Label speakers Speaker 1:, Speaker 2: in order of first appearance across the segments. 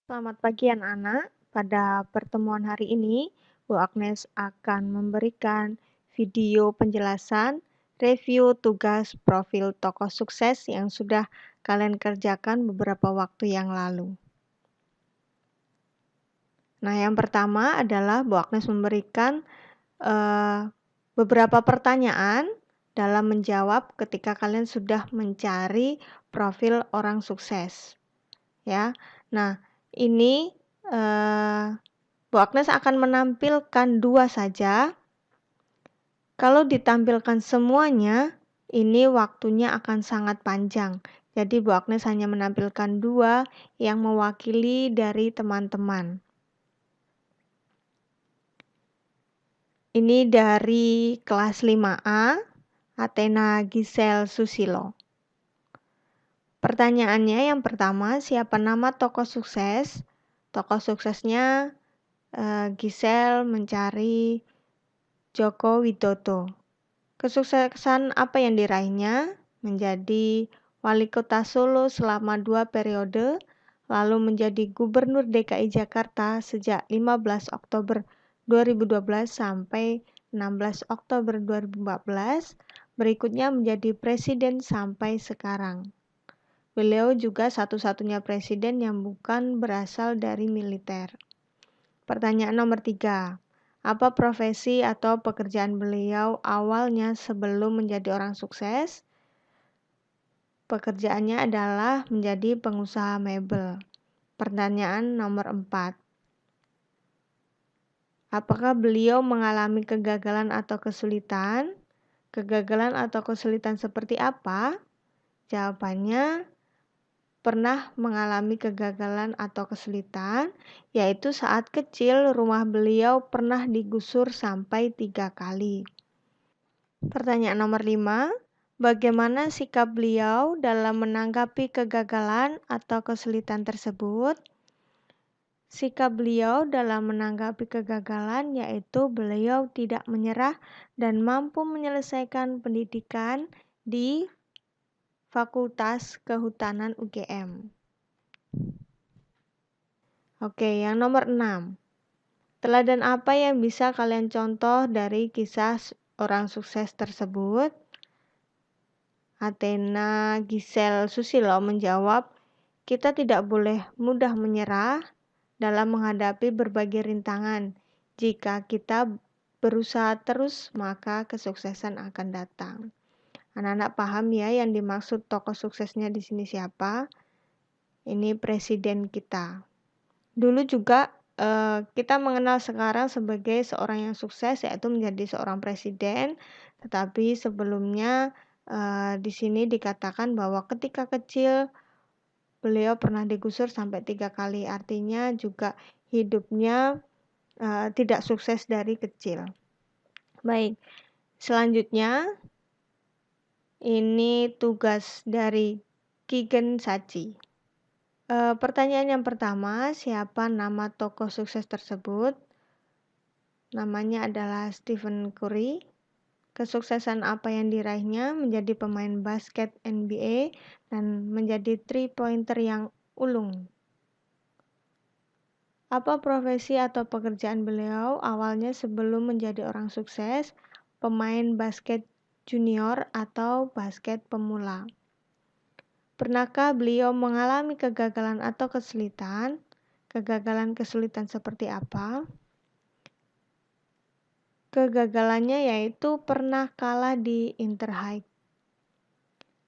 Speaker 1: Selamat pagi anak-anak. Pada pertemuan hari ini, Bu Agnes akan memberikan video penjelasan review tugas profil tokoh sukses yang sudah kalian kerjakan beberapa waktu yang lalu. Nah, yang pertama adalah Bu Agnes memberikan beberapa pertanyaan dalam menjawab ketika kalian sudah mencari profil orang sukses. Ya. Nah, ini Bu Agnes akan menampilkan 2 saja. Kalau ditampilkan semuanya, ini waktunya akan sangat panjang. Jadi Bu Agnes hanya menampilkan 2 yang mewakili dari teman-teman. Ini dari kelas 5A, Athena Giselle Susilo. Pertanyaannya yang pertama, siapa nama tokoh sukses? Tokoh suksesnya Giselle mencari Joko Widodo. Kesuksesan apa yang diraihnya? Menjadi wali kota Solo selama 2 periode, lalu menjadi gubernur DKI Jakarta sejak 15 Oktober 2012 sampai 16 Oktober 2014, berikutnya menjadi presiden sampai sekarang. Beliau juga satu-satunya presiden yang bukan berasal dari militer. Pertanyaan nomor 3. Apa profesi atau pekerjaan beliau awalnya sebelum menjadi orang sukses? Pekerjaannya adalah menjadi pengusaha mebel. Pertanyaan nomor 4. Apakah beliau mengalami kegagalan atau kesulitan? Kegagalan atau kesulitan seperti apa? Jawabannya pernah mengalami kegagalan atau kesulitan, yaitu saat kecil rumah beliau pernah digusur sampai 3 kali. Pertanyaan nomor 5, bagaimana sikap beliau dalam menanggapi kegagalan atau kesulitan tersebut? Sikap beliau dalam menanggapi kegagalan yaitu beliau tidak menyerah dan mampu menyelesaikan pendidikan di Fakultas Kehutanan UGM. Oke, yang nomor 6. Teladan apa yang bisa kalian contoh dari kisah orang sukses tersebut? Athena Giselle Susilo menjawab, kita tidak boleh mudah menyerah dalam menghadapi berbagai rintangan. Jika kita berusaha terus, maka kesuksesan akan datang. Anak-anak paham ya yang dimaksud tokoh suksesnya di sini siapa? Ini presiden kita. Dulu juga kita mengenal sekarang sebagai seorang yang sukses, yaitu menjadi seorang presiden. Tetapi sebelumnya di sini dikatakan bahwa ketika kecil beliau pernah digusur sampai 3 kali. Artinya juga hidupnya tidak sukses dari kecil. Baik, selanjutnya ini tugas dari Kigen Sachi. Pertanyaan yang pertama, siapa nama tokoh sukses tersebut? Namanya adalah Stephen Curry. Kesuksesan apa yang diraihnya? Menjadi pemain basket NBA dan menjadi 3-pointer yang ulung. Apa profesi atau pekerjaan beliau awalnya sebelum menjadi orang sukses? Pemain basket junior atau basket pemula. Pernahkah beliau mengalami kegagalan atau kesulitan? Kegagalan kesulitan seperti apa? Kegagalannya yaitu pernah kalah di Interhaik.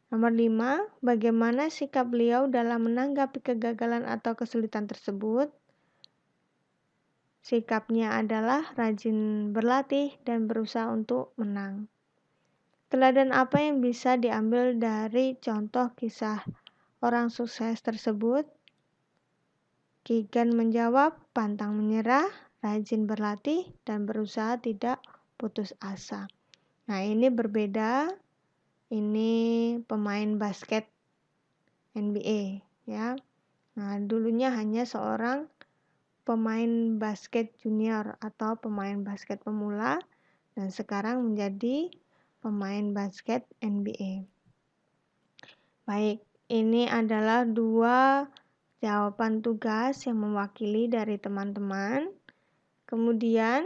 Speaker 1: Nomor 5, bagaimana sikap beliau dalam menanggapi kegagalan atau kesulitan tersebut? Sikapnya adalah rajin berlatih dan berusaha untuk menang. Teladan apa yang bisa diambil dari contoh kisah orang sukses tersebut? Kigen menjawab, pantang menyerah, rajin berlatih, dan berusaha tidak putus asa. Nah, ini berbeda. Ini pemain basket NBA, ya. Nah, dulunya hanya seorang pemain basket junior atau pemain basket pemula, dan sekarang menjadi pemain basket NBA. Baik, ini adalah 2 jawaban tugas yang mewakili dari teman-teman. Kemudian,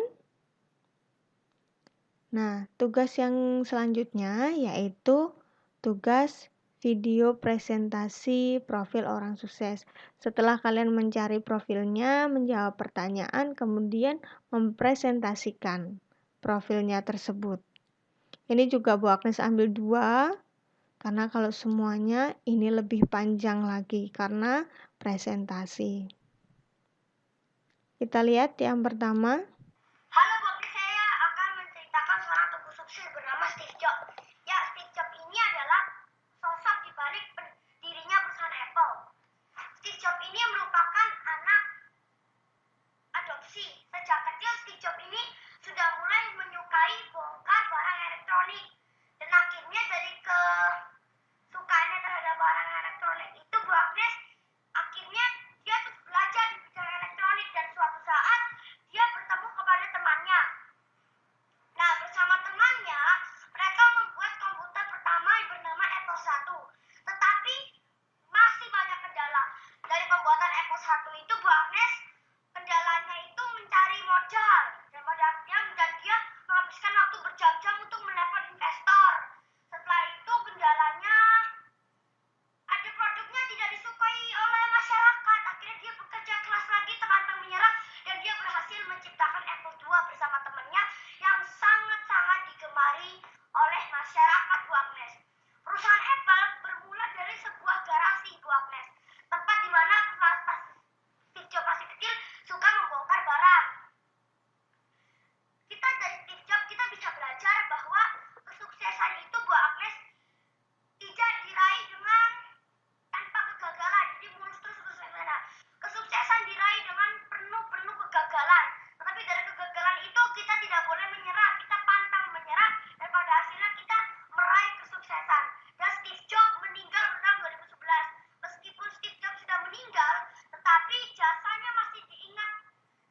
Speaker 1: tugas yang selanjutnya yaitu tugas video presentasi profil orang sukses. Setelah kalian mencari profilnya, menjawab pertanyaan, kemudian mempresentasikan profilnya tersebut. Ini juga Bu Agnes ambil 2, karena kalau semuanya ini lebih panjang lagi karena presentasi. Kita lihat yang pertama.
Speaker 2: Halo Bu Agnes, saya akan menceritakan seorang tokoh sukses bernama Steve Jobs. Ya, Steve Jobs ini adalah sosok di balik pendirinya perusahaan Apple. Steve Jobs ini merupakan anak adopsi. Sejak kecil Steve Jobs ini sudah mulai menyukai bongkar barang elektronik. Dan akhirnya dari kesukaannya terhadap barang elektronik itu, Bu Agnes, akhirnya dia terus belajar di bidang elektronik dan suatu saat dia bertemu kepada temannya. Nah, bersama temannya, mereka membuat komputer pertama yang bernama Apple I. Tetapi masih banyak kendala. Dari pembuatan Apple I itu, Bu Agnes, kendalanya itu mencari modal. Dan dia menghabiskan waktu berjam-jam untuk menelpon investor. Setelah itu kendalanya ada produknya tidak disukai oleh masyarakat. Akhirnya dia bekerja keras lagi, pantang menyerah, dan dia berhasil menciptakan Apple II bersama temannya yang sangat-sangat digemari oleh masyarakat, Bu Agnes. Perusahaan Apple bermula dari sebuah garasi, Bu Agnes, tempat di mana Steve Jobs masih kecil suka membongkar barang. Kita dari Steve Jobs kita bisa belajar bahwa kesuksesan itu, Bu Agnes, tidak diraih dengan tanpa kegagalan. Jadi mulus terus kesuksesan. Kesuksesan diraih dengan penuh kegagalan. Tetapi dari kegagalan itu kita tidak boleh menyerah. Kita pantang menyerah dan pada hasilnya kita meraih kesuksesan. Dan Steve Jobs meninggal tahun 2011. Meskipun Steve Jobs sudah meninggal, tetapi jasanya masih diingat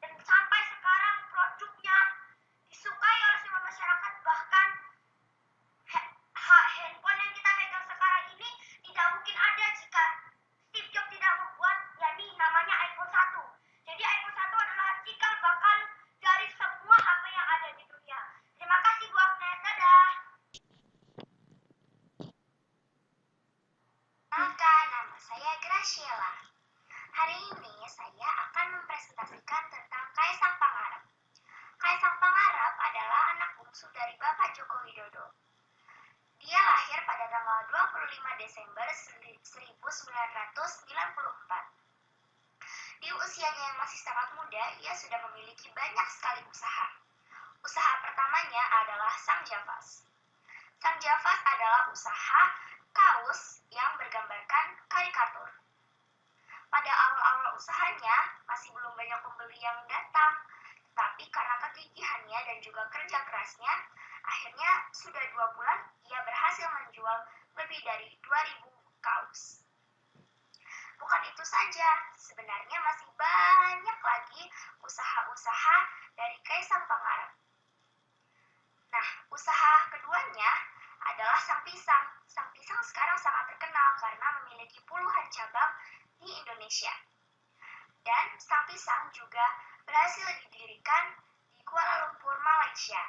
Speaker 2: dan sampai sekarang produknya disukai oleh semua masyarakat. Bahkan handphone yang kita pegang sekarang ini tidak mungkin ada jika Steve Jobs tidak membuat, yakni namanya iPhone 1. Jadi iPhone 1 adalah cikal bakal dari semua HP yang ada di dunia. Terima kasih Bu Agnes, dadah. Kenalkan, nama saya Graciela. Hari ini saya akan mempresentasikan tentang Kaisang Pangarep. Kaisang Pangarep adalah anak bungsu dari Bapak Joko Widodo. Dia lahir pada tanggal 25 Desember 1994. Di usianya yang masih sangat muda, ia sudah memiliki banyak sekali usaha. Usaha pertamanya adalah Sang Javas. Sang Javas adalah usaha kaos yang bergambarkan karikatur. Pada awal-awal usahanya, masih belum banyak pembeli yang datang, tetapi karena kegigihannya dan juga kerja kerasnya, akhirnya sudah 2 bulan ia berhasil menjual lebih dari 2.000 kaos. Bukan itu saja, sebenarnya masih banyak lagi usaha-usaha dari Kaisang Pangarep. Nah, usaha keduanya adalah Sang Pisang. Sang Pisang sekarang sangat terkenal karena memiliki puluhan cabang di Indonesia. Dan Sang Pisang juga berhasil didirikan di Kuala Lumpur, Malaysia.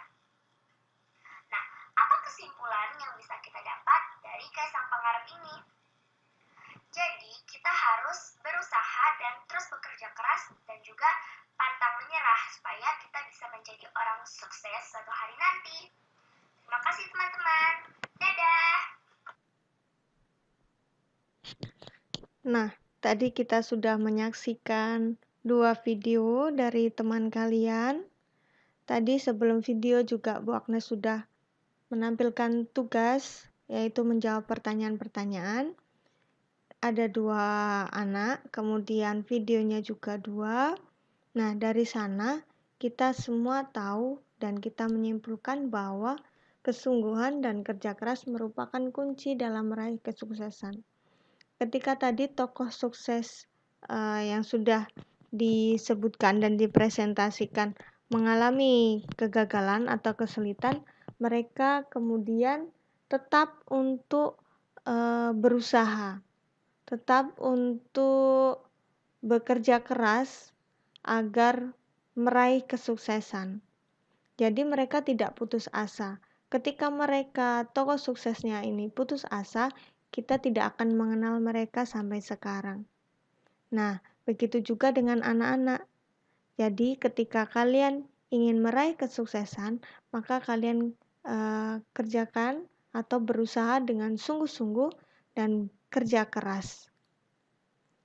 Speaker 2: Nah, apa kesimpulan yang bisa kita dapat dari Kaisang Pangarep ini? Jadi, kita harus berusaha dan terus bekerja keras dan juga pantang menyerah supaya kita bisa menjadi orang sukses suatu hari nanti. Terima kasih teman-teman. Dadah!
Speaker 1: Nah, tadi kita sudah menyaksikan 2 video dari teman kalian. Tadi sebelum video juga Bu Agnes sudah menampilkan tugas, yaitu menjawab pertanyaan-pertanyaan. Ada 2 anak, kemudian videonya juga 2. Nah, dari sana kita semua tahu dan kita menyimpulkan bahwa kesungguhan dan kerja keras merupakan kunci dalam meraih kesuksesan. Ketika tadi tokoh sukses yang sudah disebutkan dan dipresentasikan mengalami kegagalan atau kesulitan, mereka kemudian tetap untuk berusaha, tetap untuk bekerja keras agar meraih kesuksesan. Jadi mereka tidak putus asa. Ketika mereka tokoh suksesnya ini putus asa, kita tidak akan mengenal mereka sampai sekarang. Nah, begitu juga dengan anak-anak. Jadi ketika kalian ingin meraih kesuksesan, maka kalian kerjakan atau berusaha dengan sungguh-sungguh dan kerja keras.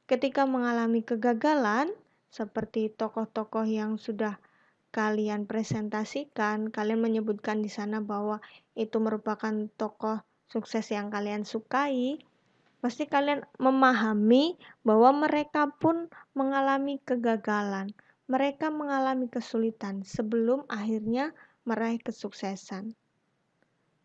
Speaker 1: Ketika mengalami kegagalan, seperti tokoh-tokoh yang sudah kalian presentasikan, kalian menyebutkan di sana bahwa itu merupakan tokoh sukses yang kalian sukai, pasti kalian memahami bahwa mereka pun mengalami kegagalan. Mereka mengalami kesulitan sebelum akhirnya meraih kesuksesan.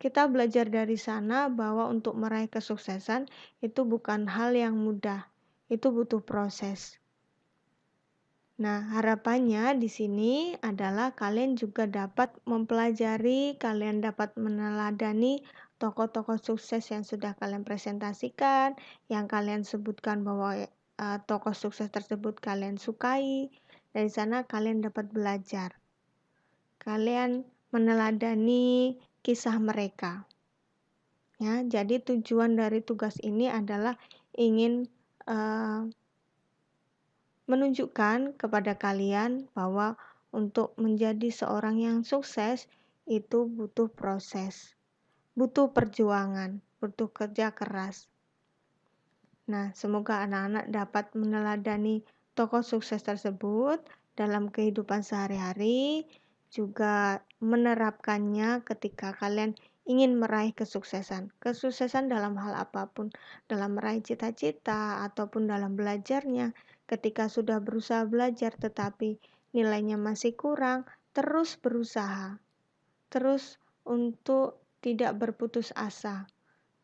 Speaker 1: Kita belajar dari sana bahwa untuk meraih kesuksesan itu bukan hal yang mudah. Itu butuh proses. Nah, harapannya di sini adalah kalian juga dapat mempelajari, kalian dapat meneladani tokoh-tokoh sukses yang sudah kalian presentasikan, yang kalian sebutkan bahwa tokoh sukses tersebut kalian sukai. Dari sana kalian dapat belajar. Kalian meneladani kisah mereka. Ya, jadi tujuan dari tugas ini adalah ingin menunjukkan kepada kalian bahwa untuk menjadi seorang yang sukses itu butuh proses, butuh perjuangan, butuh kerja keras. Nah, semoga anak-anak dapat meneladani tokoh sukses tersebut dalam kehidupan sehari-hari, juga menerapkannya ketika kalian ingin meraih kesuksesan. Kesuksesan dalam hal apapun, dalam meraih cita-cita ataupun dalam belajarnya. Ketika sudah berusaha belajar tetapi nilainya masih kurang, terus berusaha. Terus untuk tidak berputus asa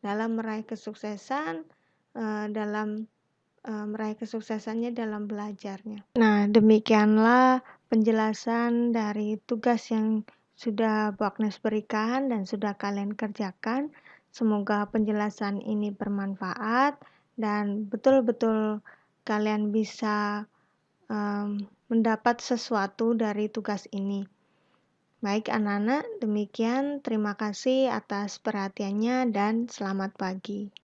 Speaker 1: dalam meraih kesuksesan, dalam meraih kesuksesannya dalam belajarnya. Nah, demikianlah penjelasan dari tugas yang sudah Bu Agnes berikan dan sudah kalian kerjakan. Semoga penjelasan ini bermanfaat dan betul-betul kalian bisa mendapat sesuatu dari tugas ini. Baik anak-anak, demikian terima kasih atas perhatiannya dan selamat pagi.